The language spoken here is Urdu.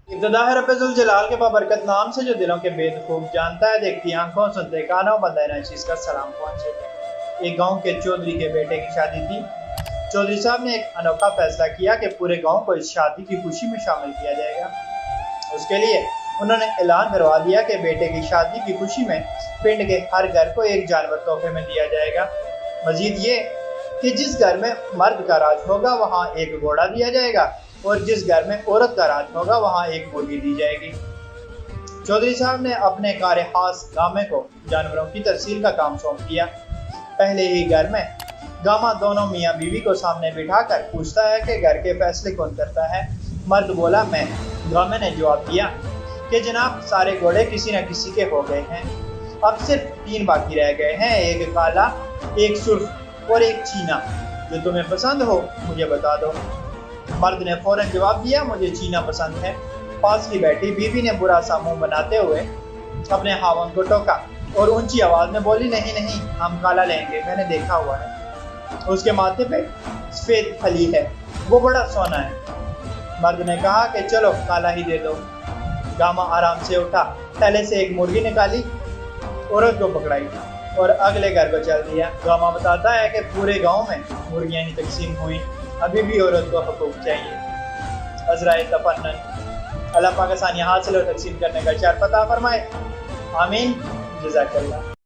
ابتدا ہے رب ذوالجلال کے بابرکت نام سے جو دلوں کے بید خوب جانتا ہے، دیکھتی آنکھوں سنتے کانوں بندہ ناچیز کا سلام پہنچے۔ ایک گاؤں کے چودھری کے بیٹے کی شادی تھی۔ چودھری صاحب نے ایک انوکھا فیصلہ کیا کہ پورے گاؤں کو اس شادی کی خوشی میں شامل کیا جائے گا۔ اس کے لیے انہوں نے اعلان کروا دیا کہ بیٹے کی شادی کی خوشی میں پنڈ کے ہر گھر کو ایک جانور تحفے میں دیا جائے گا۔ مزید یہ کہ جس گھر میں مرد کا راج ہوگا وہاں ایک گھوڑا دیا جائے گا، اور جس گھر میں عورت کا راج ہوگا وہاں ایک مرغی دی جائے گی۔ چودھری صاحب نے اپنے کار خاص گامے کو جانوروں کی ترسیل کا کام سونپ دیا۔ پہلے ہی گھر میں گاما دونوں میاں بیوی کو سامنے بٹھا کر پوچھتا ہے کہ گھر کے فیصلے کون کرتا ہے۔ مرد بولا میں۔ گامے نے جواب دیا کہ جناب سارے گھوڑے کسی نہ کسی کے ہو گئے ہیں، اب صرف 3 باقی رہ گئے ہیں، ایک کالا، ایک سرخ اور ایک چینا۔ جو تمہیں پسند ہو مجھے بتا دو۔ مرد نے فوراً جواب دیا مجھے چینا پسند ہے۔ پاس کی بیٹھی بیوی نے برا سا منہ بناتے ہوئے اپنے خاوند کو ٹوکا اور اونچی آواز میں بولی نہیں نہیں، ہم کالا لیں گے، میں نے دیکھا ہوا ہے، اس کے ماتھے پہ سفید پھلی ہے، وہ بڑا سونا ہے۔ مرد نے کہا کہ چلو کالا ہی دے دو۔ گاما آرام سے اٹھا، تھیلے سے ایک مرغی نکالی، عورت کو پکڑائی اور اگلے گھر کو چل دیا۔ گاما بتاتا ہے کہ پورے گاؤں میں مرغیاں ہی تقسیم ہوئیں، ابھی بھی عورت کو حقوق چاہیے۔ عذرائے تفنن، اللہ پاک آسانی حاصل اور تقسیم کرنے کا شرف عطا فرمائے، آمین، جزاک اللہ۔